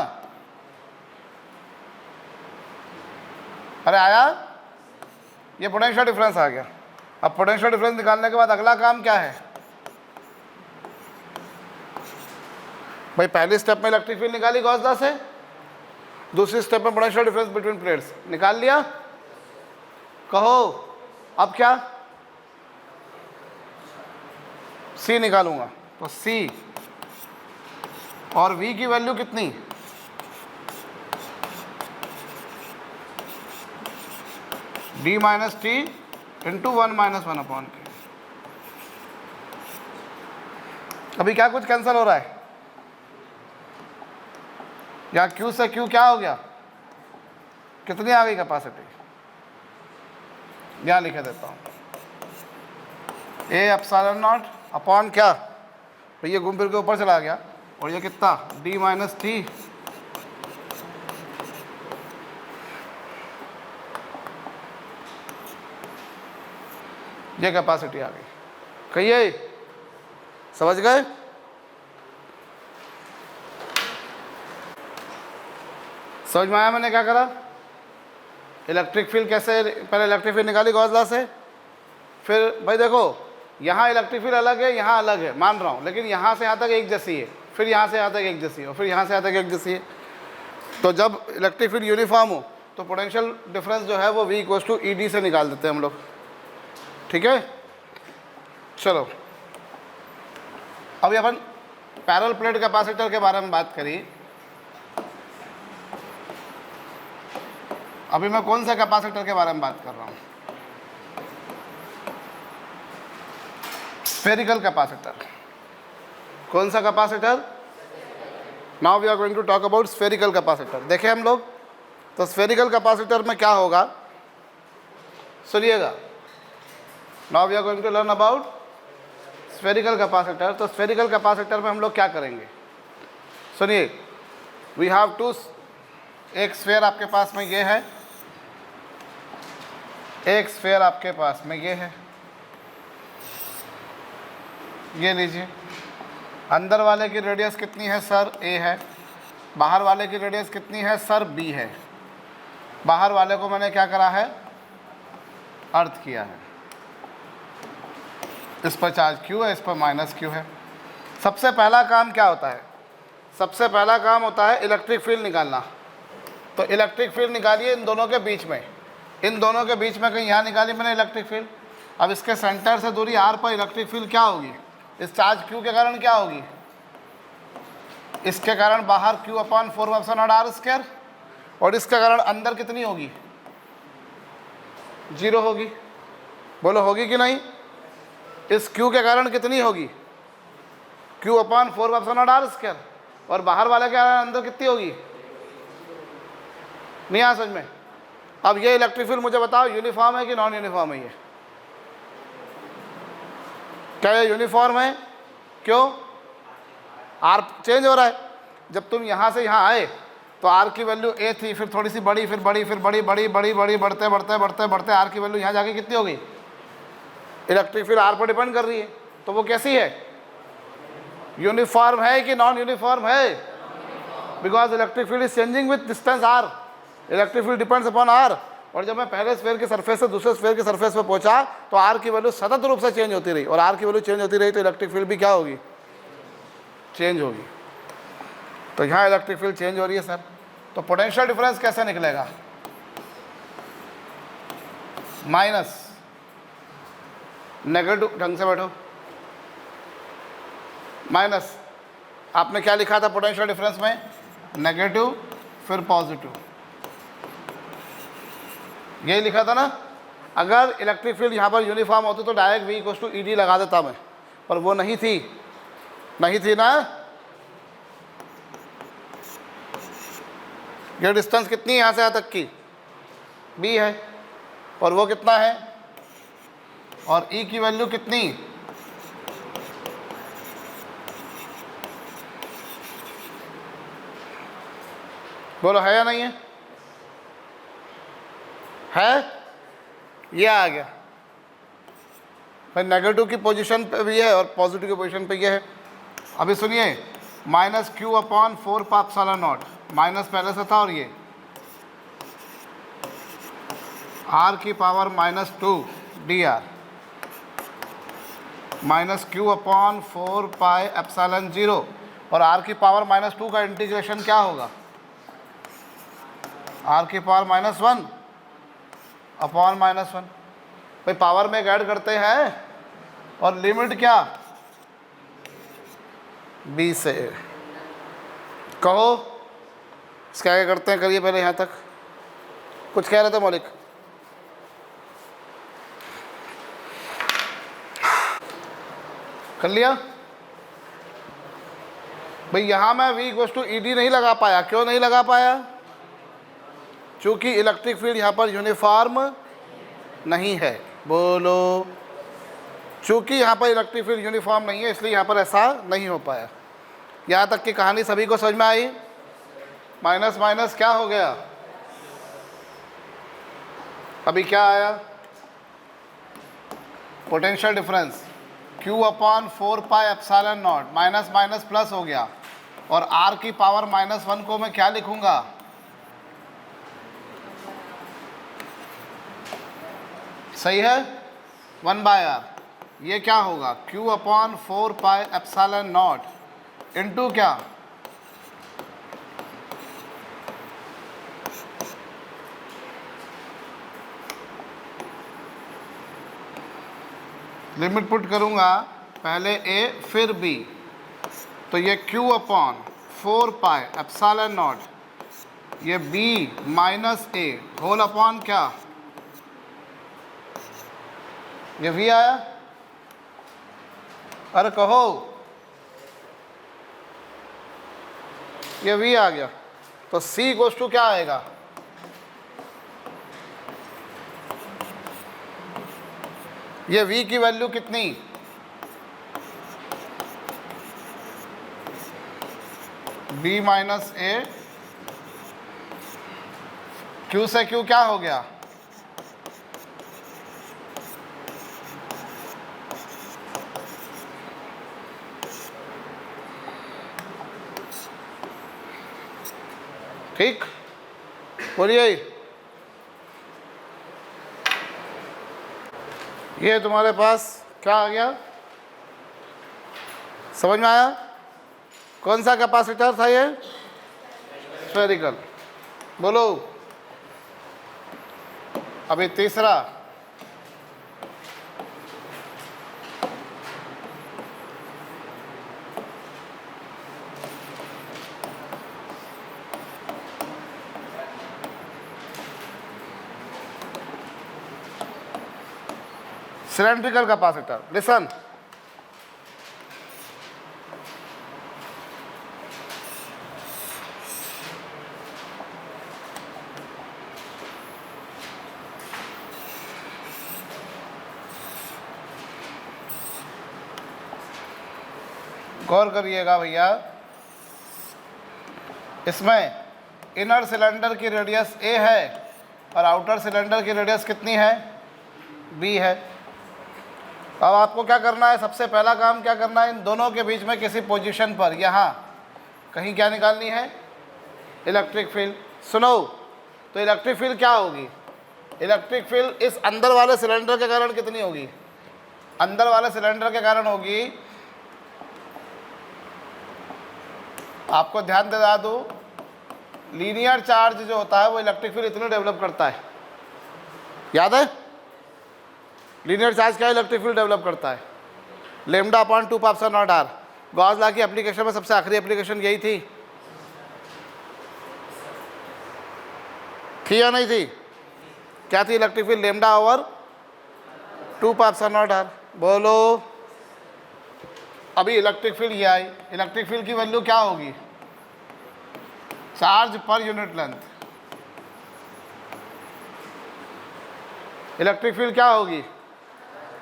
अरे आया? ये पोटेंशियल डिफरेंस आ गया। अब पोटेंशियल डिफरेंस निकालने के बाद अगला काम क्या है भाई? पहली स्टेप में इलेक्ट्रिक फील्ड निकाली गॉस लॉ से, दूसरी स्टेप में पोटेंशियल डिफरेंस बिटवीन प्लेट्स निकाल लिया। कहो अब क्या? C निकालूंगा, तो C और V की वैल्यू कितनी? D minus T into 1 minus 1 upon के। अभी क्या कुछ कैंसिल हो रहा है? या Q से Q क्या हो गया? कितनी आ गई कैपेसिटी? यहाँ लिखे देता हूँ, A एप्सिलॉन नॉट अपॉन क्या? तो ये घूम फिर के ऊपर चला गया, और ये कितना? D माइनस टी ये कैपेसिटी आ गई। कहिए, समझ गए? समझ में आया मैंने क्या करा? इलेक्ट्रिक फील्ड कैसे, पहले इलेक्ट्रिक फील्ड निकाली गॉस लॉ से, फिर भाई देखो यहाँ इलेक्ट्रिक फील्ड अलग है, यहाँ अलग है, मान रहा हूँ, लेकिन यहाँ से यहाँ तक एक जैसी है, फिर यहाँ से यहाँ तक एक जैसी है, और फिर यहाँ से यहाँ तक एक जैसी है। तो जब इलेक्ट्रिक फील्ड यूनिफॉर्म हो तो पोटेंशियल डिफरेंस जो है वो V equals to E D से निकाल देते हैं हम लोग। ठीक है, चलो अभी अपन पैरेलल प्लेट कैपेसिटर के बारे में बात करी। अभी मैं कौन सा कैपेसिटर के बारे में बात कर रहा हूँ? Spherical capacitor. कौन सा capacitor? Now we are going to talk about spherical capacitor. देखें हम लोग, तो स्फेरिकल कैपेसिटर में क्या होगा, सुनिएगा। Now we are going to learn about spherical capacitor. तो स्फेरिकल कैपेसिटर में हम लोग क्या करेंगे, सुनिए। वी हैव टू, एक स्फेयर आपके पास में ये है, एक स्फेयर आपके पास में ये है, ये लीजिए। अंदर वाले की रेडियस कितनी है सर? A है। बाहर वाले की रेडियस कितनी है सर? B है। बाहर वाले को मैंने क्या करा है? अर्थ किया है। इस पर चार्ज Q है, इस पर माइनस Q है। सबसे पहला काम क्या होता है? सबसे पहला काम होता है इलेक्ट्रिक फील्ड निकालना। तो इलेक्ट्रिक फील्ड निकालिए इन दोनों के बीच में, इन दोनों के बीच में कहीं यहाँ निकाली मैंने इलेक्ट्रिक फील्ड। अब इसके सेंटर से दूरी R पर इलेक्ट्रिक फील्ड क्या होगी? इस चार्ज Q के कारण क्या होगी? इसके कारण बाहर Q अपॉन 4r², और इसके कारण अंदर कितनी होगी? 0 होगी। बोलो होगी कि नहीं? इस Q के कारण कितनी होगी? Q अपॉन 4r², और बाहर वाले के कारण अंदर कितनी होगी? नहीं आ समझ में? अब ये इलेक्ट्रिक फील्ड मुझे बताओ यूनिफॉर्म है कि नॉन यूनिफॉर्म है? ये क्या ये यूनिफॉर्म है? क्यों? आर चेंज हो रहा है। जब तुम यहाँ से यहाँ आए तो आर की वैल्यू ए थी, फिर थोड़ी सी बड़ी, फिर बड़ी, फिर बड़ी, बड़ी, बड़ी, बड़ी, बढ़ते बढ़ते बढ़ते बढ़ते आर की वैल्यू यहाँ जाके कितनी हो गई? इलेक्ट्रिक फील्ड आर पर डिपेंड कर रही है, तो वो कैसी है? यूनिफॉर्म है कि नॉन यूनिफॉर्म है? Because electric field is changing with distance r. Electric field depends upon r. और जब मैं पहले स्फीयर के सरफेस से दूसरे स्फीयर के सरफेस पर पहुंचा तो आर की वैल्यू सतत रूप से चेंज होती रही, और आर की वैल्यू चेंज होती रही तो इलेक्ट्रिक फील्ड भी क्या होगी? चेंज होगी। तो यहाँ इलेक्ट्रिक फील्ड चेंज हो रही है सर, तो पोटेंशियल डिफरेंस कैसे निकलेगा? माइनस नेगेटिव, ढंग से बैठो, माइनस, आपने क्या लिखा था पोटेंशियल डिफरेंस में? नेगेटिव फिर पॉजिटिव, यही लिखा था ना। अगर इलेक्ट्रिक फील्ड यहाँ पर यूनिफॉर्म होती तो direct V equals to ED लगा देता मैं, पर वो नहीं थी, नहीं थी ना। ये डिस्टेंस कितनी है यहाँ से यहाँ तक की? B है, और वो कितना है? और E की वैल्यू कितनी? बोलो, है या नहीं है? है? ये आ गया भाई, नेगेटिव की पोजीशन पे भी है और पॉजिटिव की पोजीशन पे ये है। अभी सुनिए, minus Q upon 4 pi epsilon not, minus पहले से था, और ये आर की power minus 2 dr minus Q upon 4 pi epsilon 0, और आर की पावर माइनस 2 का इंटीग्रेशन क्या होगा? आर की पावर माइनस 1 अपॉन माइनस 1। भाई पावर में ऐड करते हैं, और लिमिट क्या? B से A। कहो इसका क्या करते हैं? करिए पहले यहाँ तक। कुछ कह रहे थे मौलिक? कर लिया भाई। यहाँ मैं V इक्वल्स टू ED नहीं लगा पाया। क्यों नहीं लगा पाया? चूँकि इलेक्ट्रिक फील्ड यहाँ पर यूनिफॉर्म नहीं है। बोलो, चूँकि यहाँ पर इलेक्ट्रिक फील्ड यूनिफॉर्म नहीं है इसलिए यहाँ पर ऐसा नहीं हो पाया। यहाँ तक की कहानी सभी को समझ में आई? माइनस माइनस क्या हो गया? अभी क्या आया? Potential difference Q upon 4 pi epsilon not, minus minus plus हो गया, और R की पावर माइनस 1 को मैं क्या लिखूंगा? सही है, 1 बाय R। ये क्या होगा? Q upon 4 pi epsilon naught into क्या? लिमिट पुट करूंगा, पहले A फिर B, तो ये Q upon 4 pi epsilon naught, ये B minus A whole upon क्या? ये V आया? अरे कहो, ये V आ गया। तो C गोस टू क्या आएगा? ये V की वैल्यू कितनी? B माइनस A, Q से Q क्या हो गया? ठीक, बोलिए। ये तुम्हारे पास क्या आ गया? समझ में आया? कौन सा कैपेसिटर था ये? स्फेरिकल। बोलो। अभी तीसरा, सिलेंड्रिकल कैपेसिटर। लिसन, गौर करिएगा भैया, इसमें इनर सिलेंडर की रेडियस a है और आउटर सिलेंडर की रेडियस कितनी है, b है। अब आपको क्या करना है, सबसे पहला काम क्या करना है, इन दोनों के बीच में किसी पोजीशन पर यहाँ कहीं क्या निकालनी है, इलेक्ट्रिक फील्ड। सुनो, तो इलेक्ट्रिक फील्ड क्या होगी, इलेक्ट्रिक फील्ड इस अंदर वाले सिलेंडर के कारण कितनी होगी, अंदर वाले सिलेंडर के कारण होगी, आपको ध्यान दिला दूँ, लीनियर चार्ज जो होता है वो इलेक्ट्रिक फील्ड इतनी डेवलप करता है, याद है, लीनियर चार्ज क्या इलेक्ट्रिक फील्ड डेवलप करता है, lambda upon 2 pi epsilon naught r. Gauss law की एप्लीकेशन में सबसे आखिरी एप्लीकेशन यही थी या नहीं थी, क्या थी electric field, lambda over 2 pi epsilon naught r. बोलो, अभी इलेक्ट्रिक फील्ड ये आई, इलेक्ट्रिक फील्ड की वैल्यू क्या होगी, charge per unit length, electric field क्या होगी,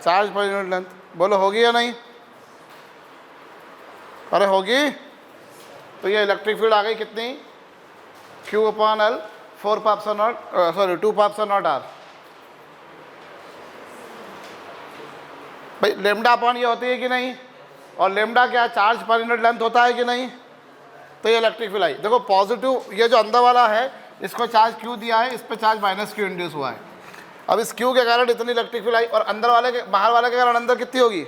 चार्ज पर यूनिट लेंथ। बोलो होगी या नहीं, अरे होगी। तो ये इलेक्ट्रिक फील्ड आ गई कितनी, Q upon L 4 pi epsilon naught, sorry 2 pi epsilon naught r. भाई लेमडा अपॉन ये होती है कि नहीं, और लेमडा क्या चार्ज पर यूनिट लेंथ होता है कि नहीं, तो ये इलेक्ट्रिक फील्ड आई। देखो पॉजिटिव ये जो अंदर वाला है इसको चार्ज Q दिया है, इस पर चार्ज -Q इंड्यूस हुआ है। अब इस Q के कारण इतनी इलेक्ट्रिक फील्ड आई, और अंदर वाले के बाहर वाले के कारण अंदर कितनी होगी,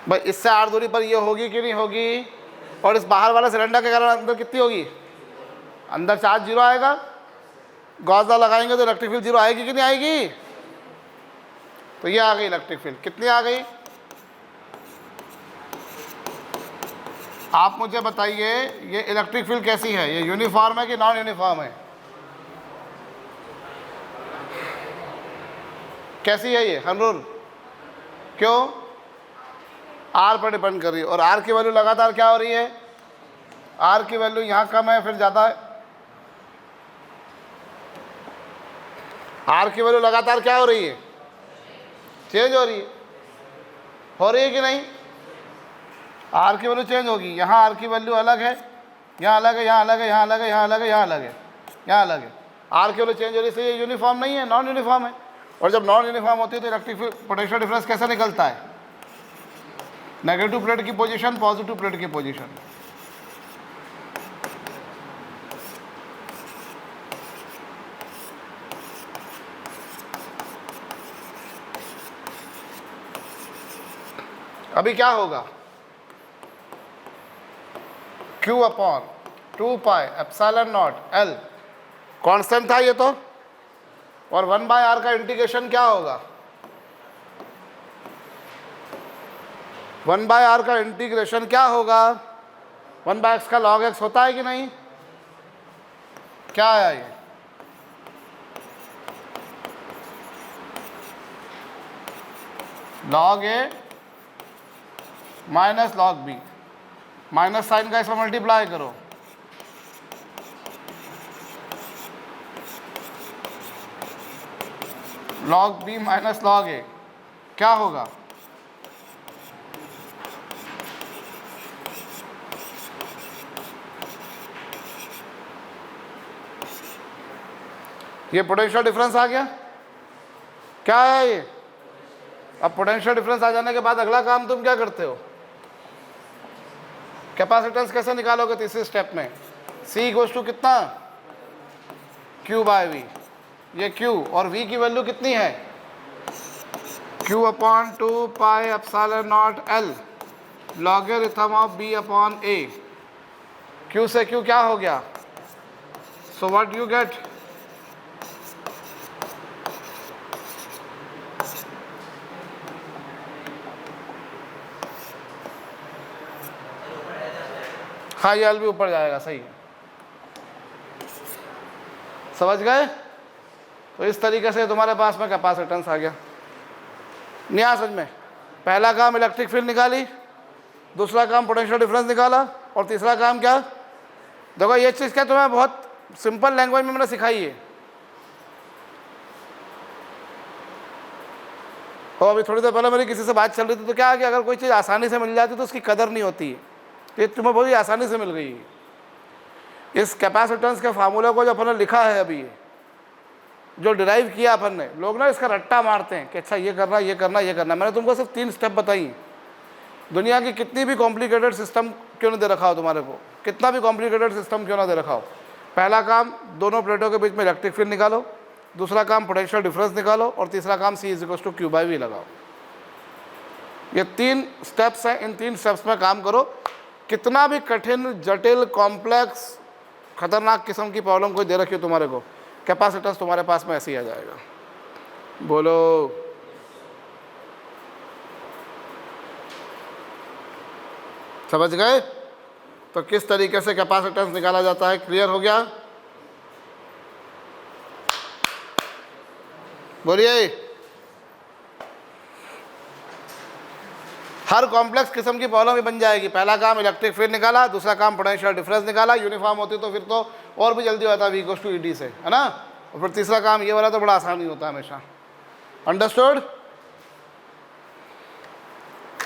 भाई इससे r दूरी पर ये होगी कि नहीं होगी, और इस बाहर वाले सिलेंडर के कारण अंदर कितनी होगी, अंदर चार्ज 0 आएगा, गॉस लॉ लगाएंगे तो इलेक्ट्रिक फील्ड 0 आएगी कि नहीं आएगी। तो ये आ गई इलेक्ट्रिक फील्ड, कितनी आ गई, आप मुझे बताइए ये इलेक्ट्रिक फील्ड कैसी है, ये यूनिफॉर्म है कि नॉन यूनिफॉर्म है, कैसी है ये हनरूल, क्यों, आर पर डिपेंड कर रही है, और आर की वैल्यू लगातार क्या हो रही है, आर की वैल्यू यहाँ कम है फिर ज़्यादा है, आर की वैल्यू लगातार क्या हो रही है, चेंज हो रही है कि नहीं, आर की वैल्यू चेंज होगी, यहाँ आर की वैल्यू अलग है, यहाँ अलग है, यहाँ अलग है, यहाँ अलग है, यहाँ अलग है, यहाँ अलग है, यहाँ अलग है, आर की वैल्यू चेंज हो रही है, ये यूनिफॉर्म नहीं है, नॉन यूनिफॉर्म है। और जब नॉन यूनिफॉर्म होती है तो इलेक्ट्रिक पोटेंशियल डिफरेंस कैसे निकलता है, नेगेटिव प्लेट की पोजीशन पॉजिटिव प्लेट की पोजीशन। अभी क्या होगा, Q upon 2 pi epsilon not L constant था ये तो, और 1 बाय r का इंटीग्रेशन क्या होगा, 1 बाय r का इंटीग्रेशन क्या होगा, 1 बाय x का log x होता है कि नहीं, क्या आया ये, log a minus log b, minus sign का इसमें मल्टीप्लाई करो, log b minus log a क्या होगा, ये पोटेंशियल डिफरेंस आ गया, क्या है ये। अब पोटेंशियल डिफरेंस आ जाने के बाद अगला काम तुम क्या करते हो, कैपेसिटेंस कैसे निकालोगे तीसरे स्टेप में, C इक्वल्स टू कितना Q बाय V, ये Q और V की वैल्यू कितनी है, Q upon 2 pi epsilon not L logarithm of B upon A, Q से Q क्या हो गया, सो व्हाट यू गेट, हाँ ये L भी ऊपर जाएगा, सही है, समझ गए। तो इस तरीके से तुम्हारे पास में कैपेसिटेंस आ गया, नहीं आ समझ में, पहला काम इलेक्ट्रिक फील्ड निकाली, दूसरा काम पोटेंशियल डिफरेंस निकाला, और तीसरा काम क्या, देखो ये चीज़ क्या तुम्हें बहुत सिंपल लैंग्वेज में मैंने सिखाई है, और अभी थोड़ी देर पहले मेरी किसी से बात चल रही थी, तो क्या है कि अगर कोई चीज़ आसानी से मिल जाती तो उसकी कदर नहीं होती है, ये तुम्हें बहुत ही आसानी से मिल गई है। इस कैपेसिटेंस के फार्मूले को जो अपन ने लिखा है अभी, जो डिराइव किया अपन ने, लोग ना इसका रट्टा मारते हैं कि अच्छा ये करना ये करना ये करना। मैंने तुमको सिर्फ 3 स्टेप बताई। दुनिया की कितनी भी कॉम्प्लिकेटेड सिस्टम क्यों ना दे रखा हो तुम्हारे को, कितना भी कॉम्प्लिकेटेड सिस्टम क्यों ना दे रखा हो, पहला काम दोनों प्लेटों के बीच में इलेक्ट्रिक फील्ड निकालो, दूसरा काम पोटेंशियल डिफरेंस निकालो, और तीसरा काम C = Q/V लगाओ। ये 3 स्टेप्स हैं, इन 3 स्टेप्स में काम करो। कितना भी कठिन, जटिल, कॉम्प्लेक्स, खतरनाक किस्म की प्रॉब्लम कोई दे रखी हो तुम्हारे को, कैपेसिटेंस तुम्हारे पास में ऐसे ही आ जाएगा। बोलो समझ गए? तो किस तरीके से कैपेसिटेंस निकाला जाता है, क्लियर हो गया? बोलिए। हर कॉम्प्लेक्स किस्म की प्रॉब्लम ही बन जाएगी। पहला काम इलेक्ट्रिक फील्ड निकाला, दूसरा काम पोटेंशियल डिफरेंस निकाला, यूनिफॉर्म होती तो फिर तो और भी जल्दी होता V = ED से, है ना। और फिर तीसरा काम ये वाला तो बड़ा आसान ही होता है हमेशा। अंडरस्टूड?